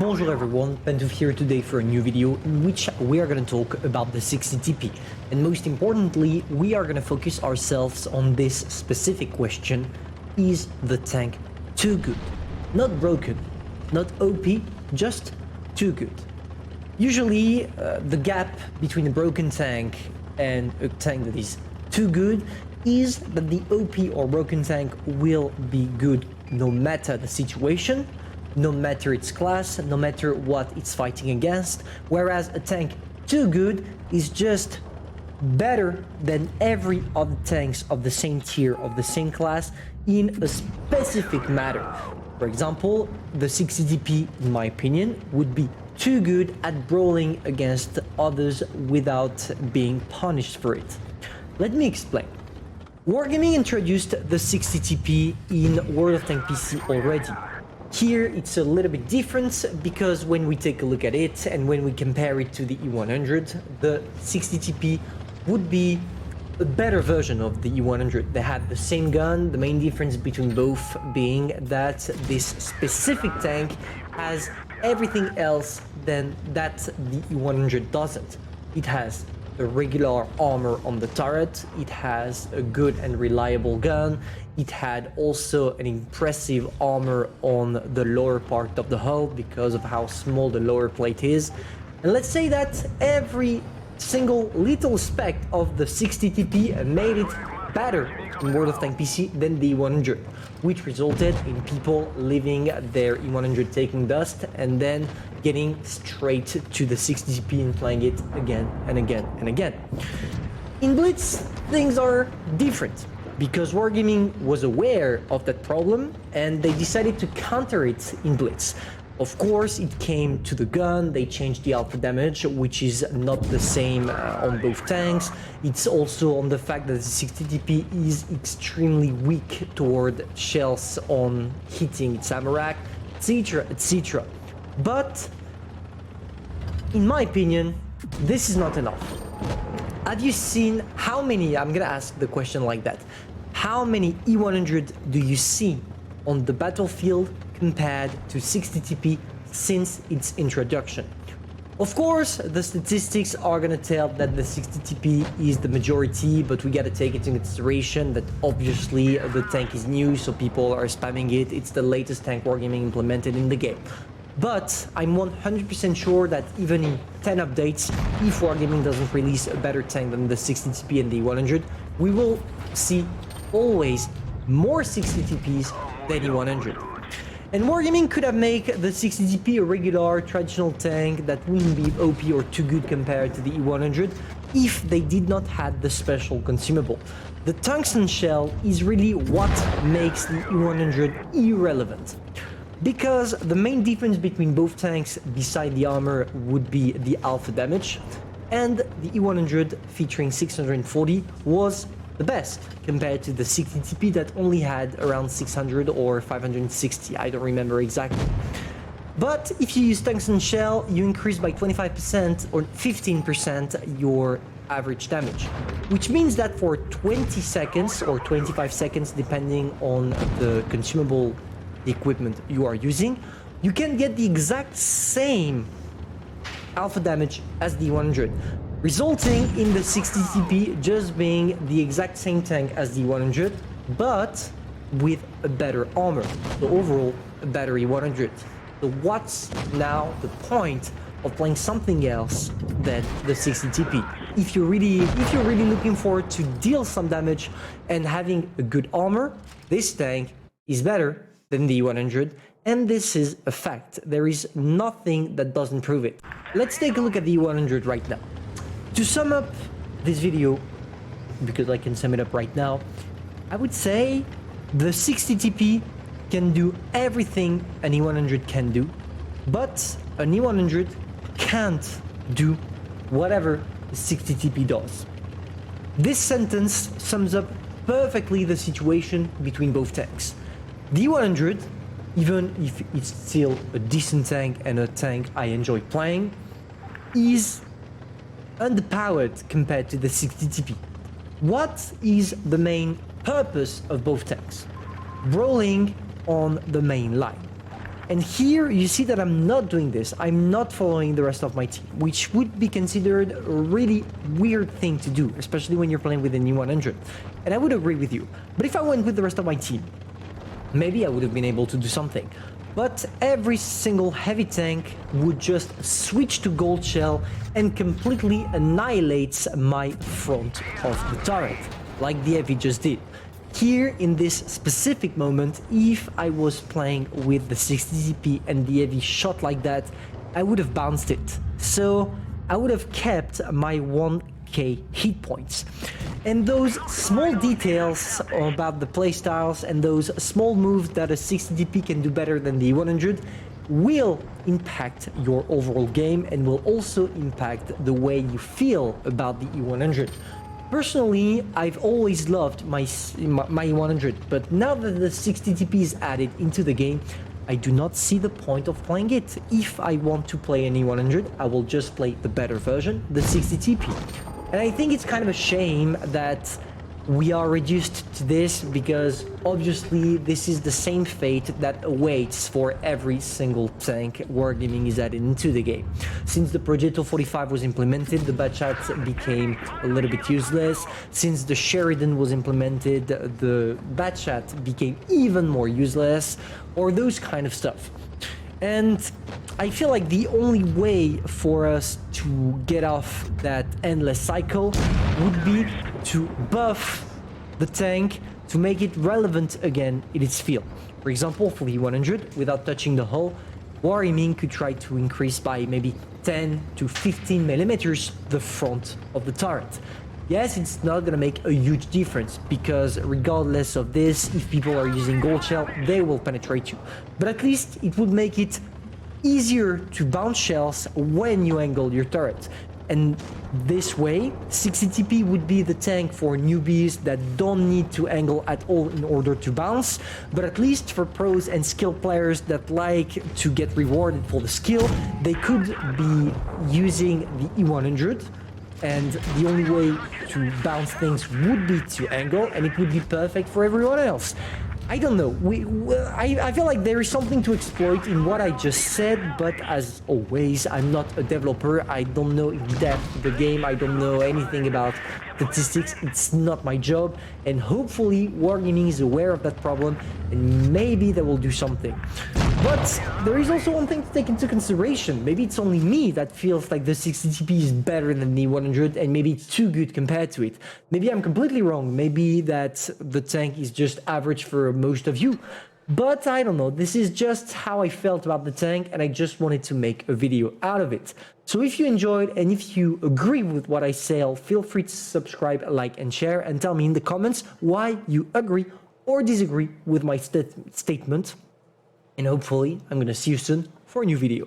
Bonjour everyone, Pantoufleee here today for a new video in which we are going to talk about the 60TP. And most importantly, we are going to focus ourselves on this specific question: is the tank too good? Not broken, not OP, just too good. Usually, the gap between a broken tank and a tank that is too good is that the OP or broken tank will be good no matter the situation, no matter its class, no matter what it's fighting against, whereas a tank too good is just better than every other tanks of the same tier, of the same class, in a specific matter. For example, the 60TP, in my opinion, would be too good at brawling against others without being punished for it. Let me explain. Wargaming introduced the 60TP in World of Tanks PC already. Here it's a little bit different because when we take a look at it and when we compare it to the E100, the 60TP would be a better version of the E100. They had the same gun, the main difference between both being that this specific tank has everything else than that the E100 doesn't. It has a regular armor on the turret, it has a good and reliable gun, it had also an impressive armor on the lower part of the hull because of how small the lower plate is. And let's say that every single little spec of the 60TP made it better in World of Tanks PC than the E100, which resulted in people leaving their E100 taking dust and then getting straight to the 60TP and playing it again and again and again. In Blitz, things are different because Wargaming was aware of that problem and they decided to counter it in Blitz. Of course, it came to the gun, they changed the alpha damage, which is not the same on both tanks. It's also on the fact that the 60TP is extremely weak toward shells on hitting its ammo rack, etc, etc. But, in my opinion, this is not enough. Have you seen how many, I'm gonna ask the question like that, how many E100 do you see on the battlefield compared to 60TP since its introduction? Of course, the statistics are gonna tell that the 60TP is the majority, but we gotta take into consideration that obviously the tank is new, so people are spamming it. It's the latest tank Wargaming implemented in the game. But I'm 100% sure that even in 10 updates, if Wargaming doesn't release a better tank than the 60TP and the E100, we will see always more 60TPs than E100. And Wargaming could have made the 60TP a regular traditional tank that wouldn't be OP or too good compared to the E100 if they did not have the special consumable. The tungsten shell is really what makes the E100 irrelevant. Because the main difference between both tanks beside the armor would be the alpha damage, and the E100 featuring 640 was the best compared to the 60TP that only had around 600 or 560, I don't remember exactly. But if you use tungsten shell, you increase by 25% or 15% your average damage, which means that for 20 seconds or 25 seconds, depending on the consumable equipment you are using, you can get the exact same alpha damage as the 100, resulting in the 60TP just being the exact same tank as the 100, but with a better armor, so overall a better E100. So what's now the point of playing something else than the 60TP? If you're really looking forward to deal some damage and having a good armor, this tank is better than the E100, and this is a fact. There is nothing that doesn't prove it. Let's take a look at the E100 right now. To sum up this video, because I can sum it up right now, I would say the 60TP can do everything an E100 can do, but an E100 can't do whatever the 60TP does. This sentence sums up perfectly the situation between both tanks. The E100, even if it's still a decent tank and a tank I enjoy playing, is underpowered compared to the 60TP. What is the main purpose of both tanks? Brawling on the main line. And here you see that I'm not doing this. I'm not following the rest of my team, which would be considered a really weird thing to do, especially when you're playing with an E100. And I would agree with you. But if I went with the rest of my team, maybe I would have been able to do something. But every single heavy tank would just switch to gold shell and completely annihilates my front of the turret, like the heavy just did. Here in this specific moment, if I was playing with the 60TP and the heavy shot like that, I would have bounced it. So I would have kept my 1k hit points. And those small details about the playstyles and those small moves that a 60TP can do better than the E100 will impact your overall game and will also impact the way you feel about the E100. Personally, I've always loved my E100, but now that the 60TP is added into the game, I do not see the point of playing it. If I want to play an E100, I will just play the better version, the 60TP. And I think it's kind of a shame that we are reduced to this, because obviously this is the same fate that awaits for every single tank Wargaming is added into the game. Since the Progetto 45 was implemented, the Batchat became a little bit useless. Since the Sheridan was implemented, the Batchat became even more useless, or those kind of stuff. And I feel like the only way for us to get off that endless cycle would be to buff the tank to make it relevant again in its field. For example, for the 100, without touching the hull, Wargaming could try to increase by maybe 10 to 15 millimeters the front of the turret. Yes, it's not gonna make a huge difference, because regardless of this, if people are using gold shell, they will penetrate you. But at least it would make it easier to bounce shells when you angle your turret. And this way, 60TP would be the tank for newbies that don't need to angle at all in order to bounce, but at least for pros and skilled players that like to get rewarded for the skill, they could be using the E100. And the only way to bounce things would be to angle, and it would be perfect for everyone else. I don't know. I feel like there is something to exploit in what I just said, but as always, I'm not a developer. I don't know in depth the game. I don't know anything about statistics. It's not my job, and hopefully Wargaming is aware of that problem, and maybe they will do something. But there is also one thing to take into consideration. Maybe it's only me that feels like the 60TP is better than the 100, and maybe it's too good compared to it. Maybe I'm completely wrong. Maybe that the tank is just average for most of you. But I don't know. This is just how I felt about the tank, and I just wanted to make a video out of it. So if you enjoyed and if you agree with what I say, feel free to subscribe, like, and share, and tell me in the comments why you agree or disagree with my statement. And hopefully, I'm gonna see you soon for a new video.